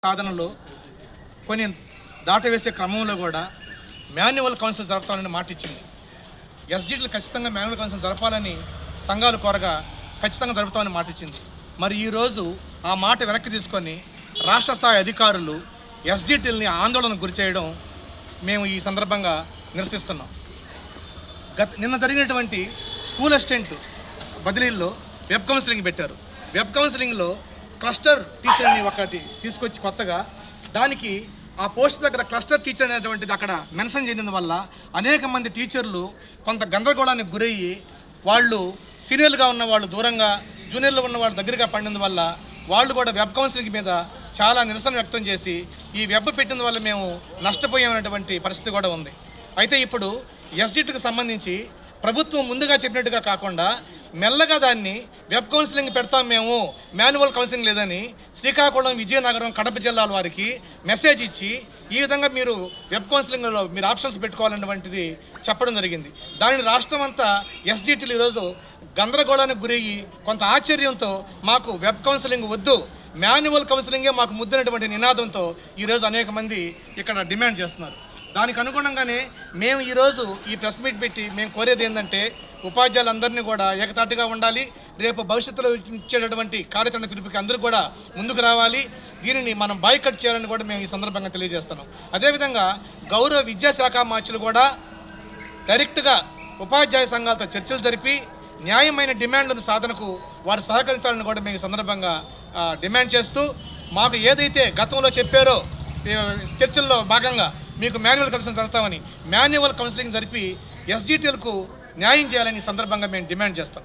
సాధనలో కొన్ని దాటవేసే క్రమంలో కూడా మాన్యువల్ కౌన్సిల్ జరపాలని మాట ఇచ్చింది. ఎస్జిటిలు ఖచ్చితంగా మాన్యువల్ కౌన్సిల్ జరపాలని సంఘాలు కోరగా ఖచ్చితంగా జరుపుతామని మాట ఇచ్చింది. మరి ఈరోజు ఆ మాట వెనక్కి తీసుకొని రాష్ట్ర స్థాయి అధికారులు ఎస్జిటిల్ని ఆందోళనకు గురి చేయడం మేము ఈ సందర్భంగా నిరసిస్తున్నాం. నిన్న జరిగినటువంటి స్కూల్ అసిస్టెంట్ బదిలీల్లో వెబ్ కౌన్సిలింగ్ పెట్టారు. వెబ్ కౌన్సిలింగ్లో క్లస్టర్ టీచర్ అని ఒకటి తీసుకొచ్చి కొత్తగా దానికి ఆ పోస్ట్ దగ్గర క్లస్టర్ టీచర్ అనేటువంటిది అక్కడ మెన్షన్ చేయడం వల్ల అనేక మంది టీచర్లు కొంత గందరగోళానికి గురయ్యి వాళ్ళు సీనియర్లుగా ఉన్న వాళ్ళు దూరంగా, జూనియర్లు ఉన్న వాళ్ళు దగ్గరగా పడినందు వల్ల వాళ్ళు కూడా వెబ్ కౌన్సిలింగ్ మీద చాలా నిరసన వ్యక్తం చేసి ఈ వెబ్ పెట్టిన వల్ల మేము నష్టపోయామనేటువంటి పరిస్థితి కూడా ఉంది. అయితే ఇప్పుడు ఎస్జిటికి సంబంధించి ప్రభుత్వం ముందుగా చెప్పినట్టుగా కాకుండా మెల్లగా దాన్ని వెబ్ కౌన్సిలింగ్ పెడతాం, మేము మాన్యువల్ కౌన్సిలింగ్ లేదని శ్రీకాకుళం, విజయనగరం, కడప జిల్లాల వారికి మెసేజ్ ఇచ్చి ఈ విధంగా మీరు వెబ్ కౌన్సిలింగ్లో మీరు ఆప్షన్స్ పెట్టుకోవాలన్నటువంటిది చెప్పడం జరిగింది. దానిని రాష్ట్రం అంతా ఎస్జిటిలు ఈరోజు గందరగోళానికి గురయ్యి కొంత ఆశ్చర్యంతో మాకు వెబ్ కౌన్సిలింగ్ వద్దు, మాన్యువల్ కౌన్సిలింగే మాకు ముద్దునటువంటి నినాదంతో ఈరోజు అనేక మంది ఇక్కడ డిమాండ్ చేస్తున్నారు. దానికి అనుగుణంగానే మేము ఈరోజు ఈ ప్రెస్ మీట్ పెట్టి మేము కోరేది ఏంటంటే ఉపాధ్యాయులందరినీ కూడా ఏకతాటిగా ఉండాలి. రేపు భవిష్యత్తులో ఇచ్చేటటువంటి కార్యాచరణ పిలుపుకి అందరూ కూడా ముందుకు రావాలి. దీనిని మనం బాయ్కట్ చేయాలని కూడా మేము ఈ సందర్భంగా తెలియజేస్తున్నాం. అదేవిధంగా గౌరవ విద్యాశాఖ మార్చులు కూడా డైరెక్ట్గా ఉపాధ్యాయ సంఘాలతో చర్చలు జరిపి న్యాయమైన డిమాండ్లను సాధనకు వారు సహకరించాలని కూడా మేము ఈ సందర్భంగా డిమాండ్ చేస్తూ మాకు ఏదైతే గతంలో చెప్పారో చర్చల్లో భాగంగా మీకు మాన్యువల్ కౌన్సిలింగ్ జరుపుతామని మాన్యువల్ కౌన్సిలింగ్ జరిపి ఎస్జిటిలకు న్యాయం చేయాలని సందర్భంగా మేము డిమాండ్ చేస్తాం.